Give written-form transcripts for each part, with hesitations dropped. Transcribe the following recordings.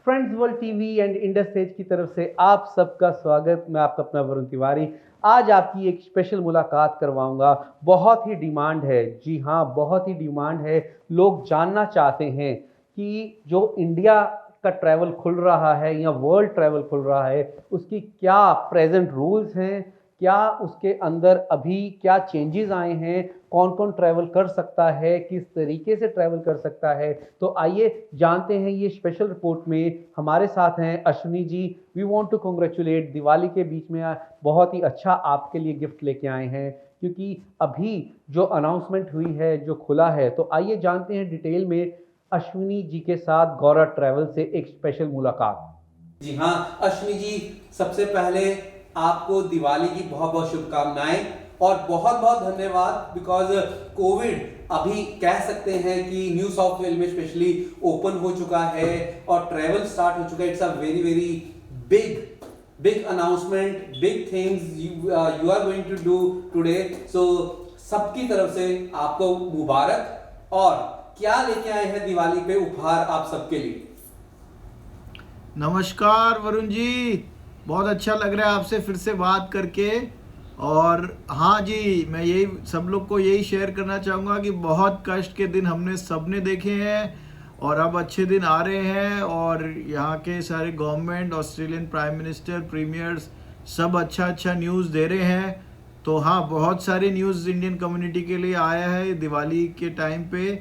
Friends World TV and Indus Edge की तरफ से आप सबका स्वागत। मैं आपका अपना वरुण तिवारी। आज आपकी एक स्पेशल मुलाकात करवाऊंगा। बहुत ही डिमांड है, जी हाँ, बहुत ही डिमांड है। लोग जानना चाहते हैं कि जो इंडिया का ट्रैवल खुल रहा है या वर्ल्ड ट्रैवल खुल रहा है, उसकी क्या प्रेजेंट रूल्स हैं, क्या उसके अंदर अभी क्या चेंजेस आए हैं, कौन कौन ट्रैवल कर सकता है, किस तरीके से ट्रैवल कर सकता है। तो आइए जानते हैं। ये स्पेशल रिपोर्ट में हमारे साथ हैं Ashwini ji. We want to congratulate, Diwali के बीच में बहुत ही अच्छा आपके लिए गिफ्ट लेके आए हैं, क्योंकि अभी जो अनाउंसमेंट हुई है, जो खुला है। तो आइए जानते हैं डिटेल में अश्विनी जी के साथ गौरव ट्रैवल से एक स्पेशल मुलाकात। जी हाँ अश्विनी जी, सबसे पहले आपको दिवाली की बहुत बहुत शुभकामनाएं और बहुत बहुत धन्यवाद, बिकॉज कोविड अभी कह सकते हैं कि न्यू साउथ वेल में स्पेशली ओपन हो चुका है और ट्रैवल स्टार्ट हो चुका है। It's a very very big announcement, big things you are going to do today. So सबकी तरफ से आपको मुबारक। और क्या लेके आए हैं दिवाली पे उपहार आप सबके लिए? नमस्कार वरुण जी, बहुत अच्छा लग रहा है आपसे फिर से बात करके। और हाँ जी, मैं यही सब लोग को यही शेयर करना चाहूँगा कि बहुत कष्ट के दिन हमने सबने देखे हैं और अब अच्छे दिन आ रहे हैं। और यहाँ के सारे government, Australian prime minister, premiers सब अच्छा अच्छा न्यूज़ दे रहे हैं। तो हाँ, बहुत सारे न्यूज़ इंडियन कम्युनिटी के लिए आया है दिवाली के टाइम पे।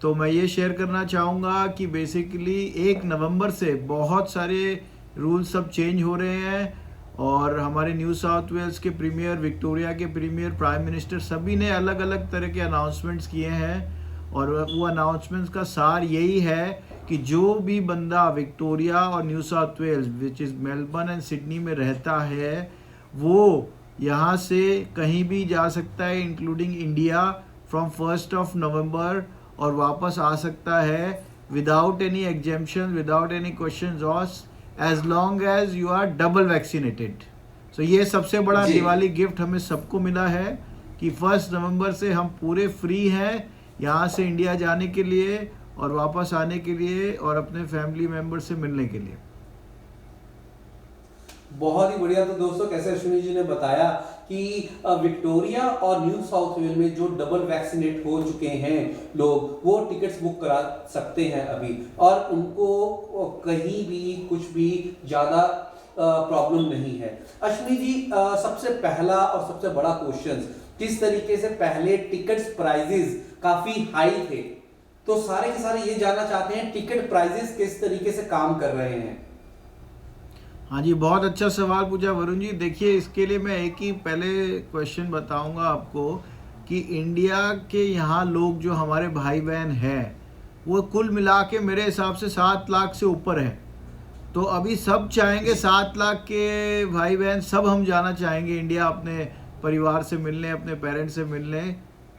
तो मैं ये शेयर करना चाहूँगा कि बेसिकली 1 नवंबर से बहुत सारे रूल्स सब चेंज हो रहे हैं। और हमारे न्यू साउथ वेल्स के प्रीमियर, विक्टोरिया के प्रीमियर, प्राइम मिनिस्टर सभी ने अलग अलग तरह के अनाउंसमेंट्स किए हैं। और वो अनाउंसमेंट्स का सार यही है कि जो भी बंदा विक्टोरिया और New South Wales which is Melbourne and Sydney में रहता है, वो यहाँ से कहीं भी जा सकता है, इंक्लूडिंग इंडिया, फ्रॉम 1 नवंबर, और वापस आ सकता है without any exemption, without any question ऑस, as long as you are double vaccinated. So ये सबसे बड़ा दिवाली गिफ्ट हमें सबको मिला है कि 1 नवंबर से हम पूरे फ्री हैं यहाँ से इंडिया जाने के लिए और वापस आने के लिए और अपने फैमिली मेम्बर से मिलने के लिए। बहुत ही बढ़िया। तो दोस्तों, कैसे अश्विनी जी ने बताया कि विक्टोरिया और न्यू साउथ वेल में जो डबल वैक्सीनेट हो चुके हैं लोग, वो टिकट्स बुक करा सकते हैं अभी, और उनको कहीं भी कुछ भी ज्यादा प्रॉब्लम नहीं है। अश्विनी जी, सबसे पहला और सबसे बड़ा क्वेश्चन, किस तरीके से पहले टिकट्स प्राइजेस काफी हाई थे, तो सारे के सारे ये जानना चाहते हैं टिकट प्राइजेस किस तरीके से काम कर रहे हैं। हाँ जी, बहुत अच्छा सवाल पूछा वरुण जी। देखिए, इसके लिए मैं एक ही पहले क्वेश्चन बताऊंगा आपको कि इंडिया के यहाँ लोग जो हमारे भाई बहन हैं, वो कुल मिला के मेरे हिसाब से 7 लाख से ऊपर है। तो अभी सब चाहेंगे, 7 लाख के भाई बहन सब हम जाना चाहेंगे इंडिया, अपने परिवार से मिलने, अपने पेरेंट्स से मिलने।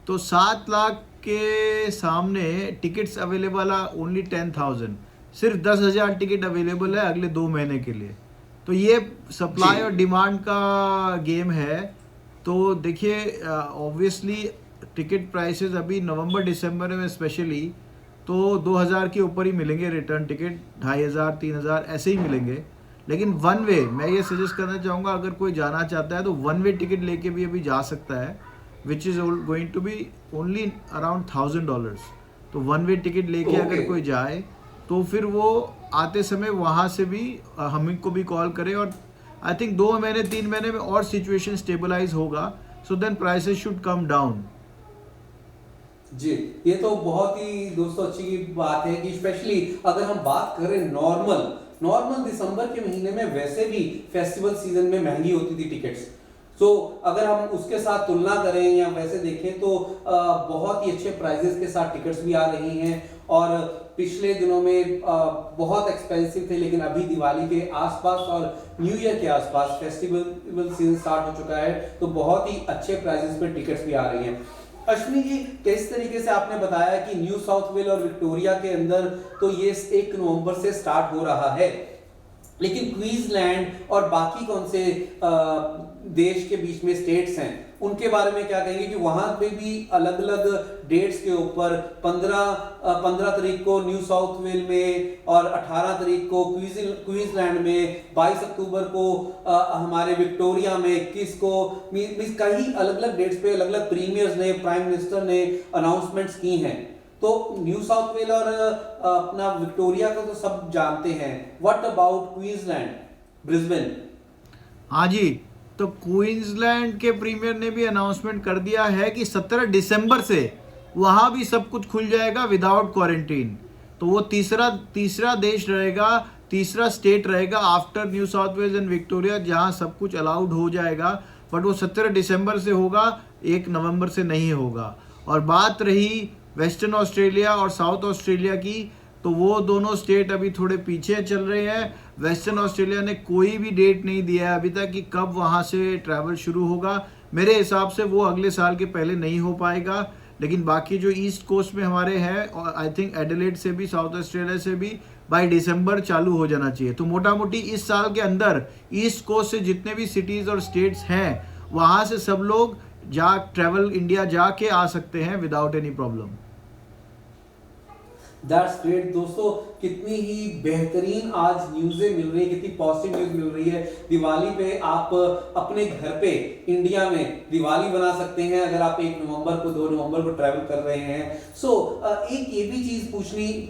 तो 7 लाख के सामने टिकट्स अवेलेबल है ओनली 10,000। सिर्फ 10,000 टिकट अवेलेबल है अगले 2 महीने के लिए। तो ये सप्लाई और डिमांड का गेम है। तो देखिए, ऑब्वियसली टिकट प्राइसेस अभी नवंबर दिसंबर में स्पेशली तो 2,000 के ऊपर ही मिलेंगे रिटर्न टिकट, 2,500 3,000 ऐसे ही मिलेंगे। लेकिन वन वे मैं ये सजेस्ट करना चाहूँगा, अगर कोई जाना चाहता है तो वन वे टिकट लेके भी अभी जा सकता है, which is going to be only around $1,000। तो वन वे टिकट लेके अगर कोई जाए तो फिर वो आते समय वहाँ से भी हम को भी कॉल करे, और आई थिंक 2 महीने 3 महीने में और सिचुएशन स्टेबलाइज होगा, so then prices should come down. जी, ये तो बहुत ही दोस्तों अच्छी बात है कि स्पेशली अगर हम बात करें नॉर्मल दिसंबर के महीने में वैसे भी फेस्टिवल सीजन में महंगी होती थी टिकट्स। तो अगर हम उसके साथ तुलना करें या वैसे देखें तो बहुत ही अच्छे प्राइजेस के साथ टिकट्स भी आ रही हैं। और पिछले दिनों में बहुत एक्सपेंसिव थे, लेकिन अभी दिवाली के आसपास और न्यू ईयर के आसपास फेस्टिवल सीजन स्टार्ट हो चुका है, तो बहुत ही अच्छे प्राइजेस पे टिकट्स भी आ रही हैं। अश्विनी जी, किस तरीके से आपने बताया कि न्यू साउथ वेल और विक्टोरिया के अंदर तो ये 1 नवंबर से स्टार्ट हो रहा है, लेकिन क्वींसलैंड और बाकी कौन से देश के बीच में स्टेट्स हैं उनके बारे में क्या कहेंगे कि वहां पे भी अलग अलग डेट्स के ऊपर 15 तारीख को न्यू साउथ वेल में और 18 तारीख को क्वींसलैंड में, 22 अक्टूबर को हमारे विक्टोरिया में, 21 को मींस कई अलग अलग डेट्स पे अलग अलग प्रीमियर्स ने, प्राइम मिनिस्टर ने अनाउंसमेंट्स की हैं। तो न्यू साउथ वेल और अपना विक्टोरिया को तो सब जानते हैं, व्हाट अबाउट क्वींसलैंड, ब्रिस्बेन? हाँ जी, तो क्वींसलैंड के प्रीमियर ने भी अनाउंसमेंट कर दिया है कि 17 दिसंबर से वहाँ भी सब कुछ खुल जाएगा विदाउट क्वारंटीन। तो वो तीसरा देश रहेगा, तीसरा स्टेट रहेगा after New South Wales and Victoria जहाँ सब कुछ अलाउड हो जाएगा। बट वो 17 दिसंबर से होगा, 1 नवंबर से नहीं होगा। और बात रही वेस्टर्न ऑस्ट्रेलिया और साउथ ऑस्ट्रेलिया की, तो वो दोनों स्टेट अभी थोड़े पीछे चल रहे हैं। वेस्टर्न ऑस्ट्रेलिया ने कोई भी डेट नहीं दिया है अभी तक कि कब वहाँ से ट्रैवल शुरू होगा। मेरे हिसाब से वो अगले साल के पहले नहीं हो पाएगा। लेकिन बाकी जो ईस्ट कोस्ट में हमारे हैं, और आई थिंक एडिलेड से भी, साउथ ऑस्ट्रेलिया से भी बाय दिसंबर चालू हो जाना चाहिए। तो मोटा मोटी इस साल के अंदर ईस्ट कोस्ट से जितने भी सिटीज़ और स्टेट्स हैं वहाँ से सब लोग ट्रैवल इंडिया जाके आ सकते हैं without any problem. That's great दोस्तों, कितनी ही बेहतरीन आज न्यूज़ें मिल रही है, कितनी पॉजिटिव न्यूज़ मिल रही है। दिवाली पे आप अपने घर पे इंडिया में दिवाली बना सकते हैं अगर आप 1 नवंबर को 2 नवंबर को ट्रैवल कर रहे हैं। सो एक ये भी चीज़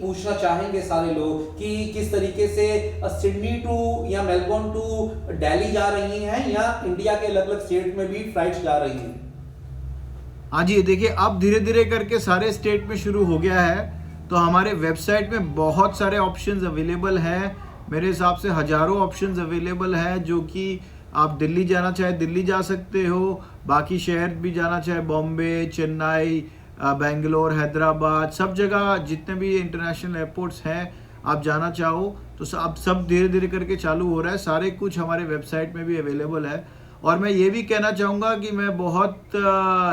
पूछना चाहेंगे सारे लोग कि किस तरीके से सिडनी टू या मेलबोर्न टू दिल्ली जा रही हैं या इंडिया के अलग अलग स्टेट में भी फ्लाइट्स जा रही हैं? हाँ जी, देखिए अब धीरे धीरे करके सारे स्टेट में शुरू हो गया है। तो हमारे वेबसाइट में बहुत सारे ऑप्शंस अवेलेबल हैं। मेरे हिसाब से हज़ारों ऑप्शंस अवेलेबल हैं, जो कि आप दिल्ली जाना चाहे दिल्ली जा सकते हो, बाकी शहर भी जाना चाहे बॉम्बे, चेन्नई, बेंगलोर, हैदराबाद, सब जगह जितने भी इंटरनेशनल एयरपोर्ट्स हैं आप जाना चाहो तो अब सब धीरे धीरे करके चालू हो रहा है। सारे कुछ हमारे वेबसाइट में भी अवेलेबल है। और मैं ये भी कहना चाहूँगा कि मैं बहुत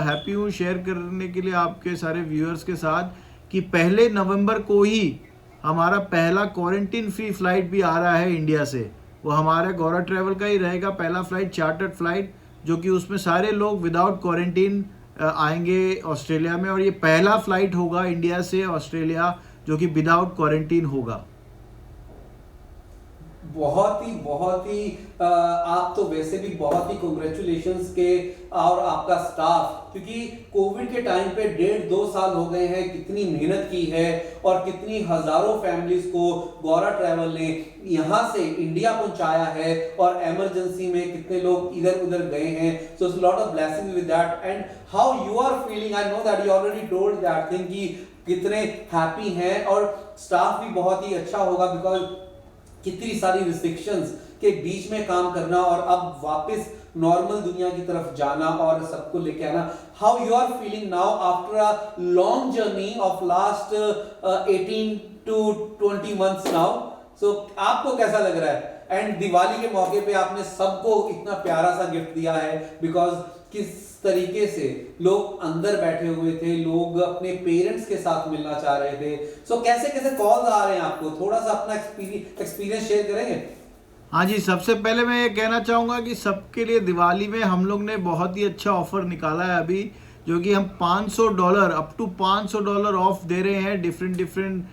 हैप्पी हूँ शेयर करने के लिए आपके सारे व्यूअर्स के साथ कि 1 नवंबर को ही हमारा पहला क्वारंटीन फ्री फ्लाइट भी आ रहा है इंडिया से। वो हमारे गौरव ट्रैवल का ही रहेगा पहला फ्लाइट, चार्टर्ड फ्लाइट, जो कि उसमें सारे लोग विदाउट क्वारंटीन आएंगे ऑस्ट्रेलिया में। और ये पहला फ्लाइट होगा इंडिया से ऑस्ट्रेलिया जो कि विदाउट क्वारंटीन होगा। बहुत ही आप तो वैसे भी बहुत ही कांग्रेचुलेशंस के, और आपका स्टाफ, क्योंकि कोविड के टाइम पे 1.5-2 साल हो गए हैं, कितनी मेहनत की है और कितनी हजारों फैमिलीज को गौरव ट्रैवल ने यहाँ से इंडिया पहुंचाया है और इमरजेंसी में कितने लोग इधर उधर गए हैं। So it's lot of blessing with that. And how you are feeling, I know that you already told that thing कि कितने हैप्पी हैं, और स्टाफ भी बहुत ही अच्छा होगा बिकॉज कितनी सारी रिस्ट्रिक्शंस के बीच में काम करना और अब वापस नॉर्मल दुनिया की तरफ जाना और सबको लेके आना। How you are feeling now after a long journey of last 18 to 20 months now? So आपको कैसा लग रहा है? एंड दिवाली के मौके पे आपने सबको इतना प्यारा सा गिफ्ट दिया है, बिकॉज किस तरीके से लोग अंदर बैठे हुए थे, लोग अपने पेरेंट्स के साथ मिलना चाह रहे थे। सो कैसे कैसे कॉल्स आ रहे हैं आपको? थोड़ा सा अपना एक्सपीरियंस शेयर करेंगे? हाँ जी, सबसे पहले मैं ये कहना चाहूँगा कि सबके लिए दिवाली में हम लोग ने बहुत ही अच्छा ऑफर निकाला है अभी, जो कि हम $500 अप टू $500 ऑफ दे रहे हैं डिफरेंट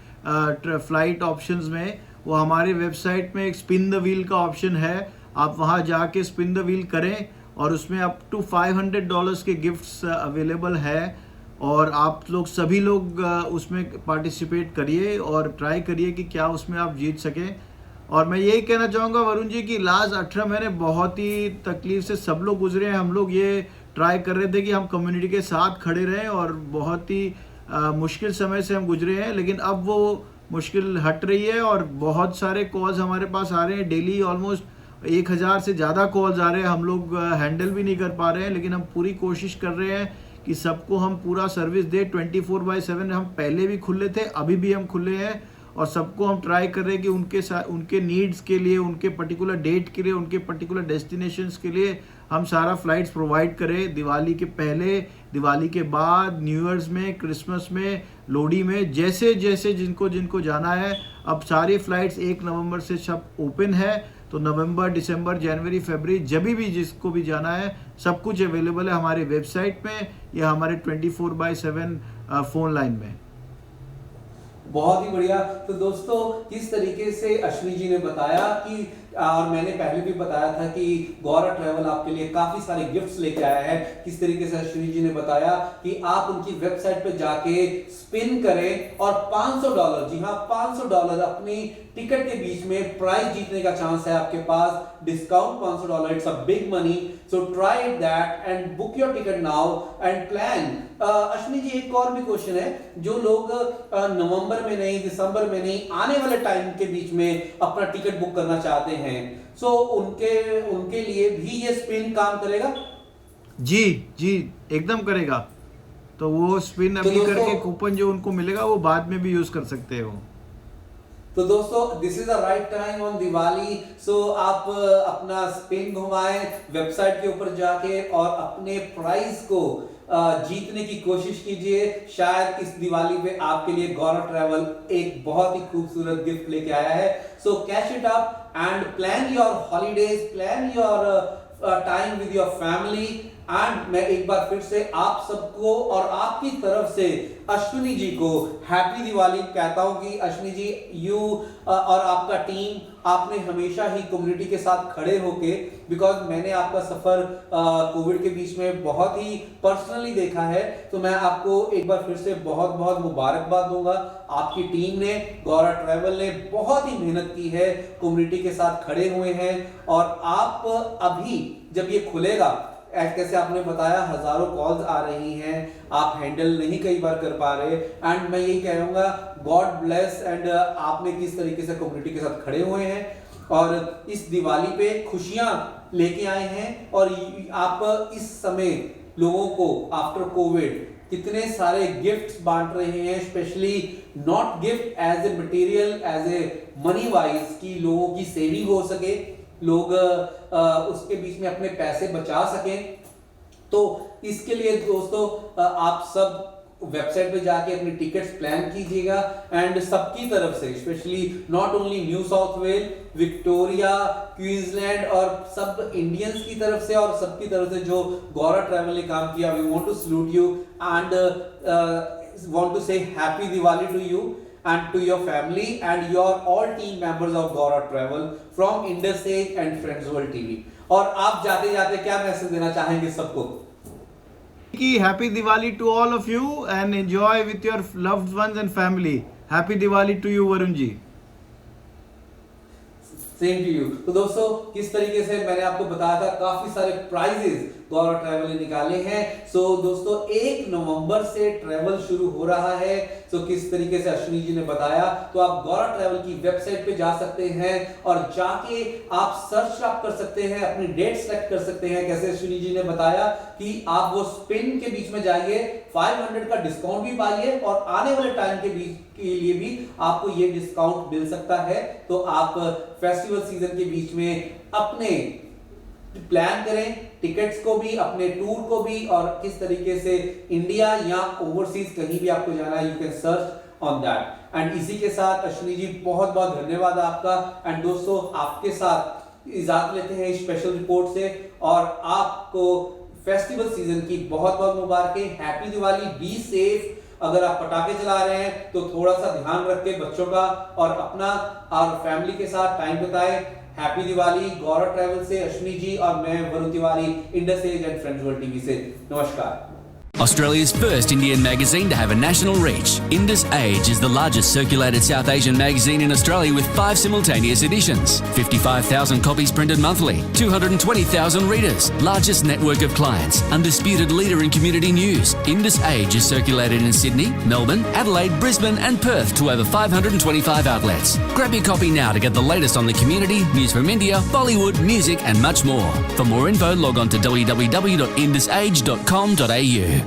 फ्लाइट ऑप्शंस में। वो हमारे वेबसाइट में एक स्पिन द व्हील का ऑप्शन है, आप वहाँ जाके स्पिन द व्हील करें और उसमें अप टू $500 के गिफ्ट्स अवेलेबल है। और आप लोग सभी लोग उसमें पार्टिसिपेट करिए और ट्राई करिए कि क्या उसमें आप जीत सकें। और मैं यही कहना चाहूँगा वरुण जी कि लास्ट 18 महीने बहुत ही तकलीफ से सब लोग गुजरे हैं। हम लोग ये ट्राई कर रहे थे कि हम कम्युनिटी के साथ खड़े रहें और बहुत ही मुश्किल समय से हम गुजरे हैं, लेकिन अब वो मुश्किल हट रही है और बहुत सारे कॉल्स हमारे पास आ रहे हैं। डेली ऑलमोस्ट 1000 से ज़्यादा कॉल्स आ रहे हैं। हम लोग हैंडल भी नहीं कर पा रहे हैं, लेकिन हम पूरी कोशिश कर रहे हैं कि सबको हम पूरा सर्विस दे 24/7। हम पहले भी खुले थे, अभी भी हम खुले हैं और सबको हम ट्राई कर रहे हैं कि उनके साथ, उनके नीड्स के लिए, उनके पर्टिकुलर डेट के लिए, उनके पर्टिकुलर डेस्टिनेशंस के लिए हम सारा फ्लाइट्स प्रोवाइड करें। दिवाली के पहले, दिवाली के बाद, न्यू ईयर्स में, क्रिसमस में, लोहड़ी में, जैसे जैसे जिनको जिनको जाना है। अब सारी फ्लाइट्स 1 नवंबर से सब ओपन है, तो नवंबर, दिसंबर, जनवरी, फरवरी, जब भी जिसको भी जाना है सब कुछ अवेलेबल है हमारे वेबसाइट में या हमारे 24/7 फ़ोन लाइन में। बहुत ही बढ़िया। तो दोस्तों, किस तरीके से अश्विनी जी ने बताया कि, और मैंने पहले भी बताया था कि गौरव ट्रैवल आपके लिए काफी सारे गिफ्ट्स लेके आया है। किस तरीके से अश्विनी जी ने बताया कि आप उनकी वेबसाइट पे जाके स्पिन करें और $500, जी हाँ $500 अपनी टिकट के बीच में प्राइज जीतने का चांस है आपके पास। Discount $500, it's a big money. So try it that and book your ticket now and plan. Ashwini ji, एक और भी क्वेश्चन है, जो लोग नवंबर में नहीं, दिसंबर में नहीं, आने वाले टाइम के बीच में अपना टिकट बुक करना चाहते हैं, सो उनके लिए भी ये स्पिन काम करेगा? जी जी, एकदम करेगा। तो वो स्पिन अभी करके कूपन जो उनको मिलेगा वो बाद में भी यूज कर सकते हो। तो दोस्तों, this is the right time on Diwali. So आप अपना स्पिन घुमाएं वेबसाइट के ऊपर जाके और अपने प्राइज को जीतने की कोशिश कीजिए। शायद इस दिवाली पे आपके लिए गौरव ट्रैवल एक बहुत ही खूबसूरत गिफ्ट लेके आया है। So cash it up and plan your holidays, plan your time with your family. And मैं एक बार फिर से आप सबको और आपकी तरफ से अश्विनी जी को हैप्पी दिवाली कहता हूं कि अश्विनी जी, यू और आपका टीम, आपने हमेशा ही कम्युनिटी के साथ खड़े होके, बिकॉज मैंने आपका सफर कोविड के बीच में बहुत ही पर्सनली देखा है, तो मैं आपको एक बार फिर से बहुत बहुत मुबारकबाद दूंगा। आपकी टीम ने, गौरव ट्रैवल ने बहुत ही मेहनत की है, कम्युनिटी के साथ खड़े हुए हैं। और आप अभी जब ये खुलेगा, कैसे आपने बताया हजारों कॉल्स आ रही हैं, आप हैंडल नहीं कई बार कर पा रहे, एंड मैं यही कहूंगा गॉड ब्लेस। एंड आपने किस तरीके से कम्युनिटी के साथ खड़े हुए हैं और इस दिवाली पे खुशियां लेके आए हैं। और आप इस समय लोगों को आफ्टर कोविड कितने सारे गिफ्ट्स बांट रहे हैं, specially not gift as a material, as a money wise, की लोगों की सेविंग हो सके, लोग उसके बीच में अपने पैसे बचा सकें। तो इसके लिए दोस्तों आप सब वेबसाइट पे जाके अपनी टिकट्स प्लान कीजिएगा। एंड सबकी तरफ से, specially not only New South Wales, Victoria, Queensland और सब इंडियंस की तरफ से और सबकी तरफ से जो गौरव ट्रैवल ने काम किया, we want to salute you and want to say happy Diwali to you and to your family and your all team members of Gaurav Travel from Indus Age and Friends World TV। और आप जाते जाते क्या message देना चाहेंगे सबको? कि happy Diwali to all of you and enjoy with your loved ones and family. Happy Diwali to you Varun ji. Same to you. तो दोस्तों, किस तरीके से मैंने आपको बताया था, काफी सारे प्राइजेस गौरव ट्रैवल ने निकाले हैं। सो दोस्तों, 1 नवंबर से ट्रैवल शुरू हो रहा है। सो किस तरीके से अश्विनी जी ने बताया, तो आप गौरव ट्रैवल की वेबसाइट पे जा सकते हैं और जाके आप सर्च आप कर सकते हैं, अपनी डेट सेलेक्ट कर सकते हैं। कैसे अश्विनी जी ने बताया कि आप वो स्पिन के बीच में जाइए, 500 का डिस्काउंट भी पाइए और आने वाले टाइम के बीच के लिए भी आपको ये डिस्काउंट मिल सकता है। तो आप फेस्टिवल सीजन के बीच में अपने प्लान करें, टिकट्स को भी, अपने टूर को भी, और किस तरीके से इंडिया या ओवरसीज कहीं भी आपको जाना है, you can search on that. And इसी के साथ अश्विनी जी, बहुत बहुत धन्यवाद आपका। एंड दोस्तों, आपके साथ इजाजत लेते हैं इस स्पेशल रिपोर्ट से और आपको फेस्टिवल सीजन की बहुत बहुत मुबारकें। Happy Diwali, be safe. अगर आप पटाखे चला रहे हैं तो थोड़ा सा ध्यान रखें बच्चों का और अपना और फैमिली के साथ टाइम बिताएं। हैप्पी दिवाली। गौरव ट्रैवल से अश्विनी जी और मैं Varun Tiwari, Indus Edge and Friends World TV से नमस्कार। Australia's first Indian magazine to have a national reach, Indus Age is the largest circulated South Asian magazine in Australia with 5 simultaneous editions, 55,000 copies printed monthly, 220,000 readers, largest network of clients, undisputed leader in community news. Indus Age is circulated in Sydney, Melbourne, Adelaide, Brisbane and Perth to over 525 outlets. Grab your copy now to get the latest on the community, news from India, Bollywood, music and much more. For more info, log on to www.indusage.com.au.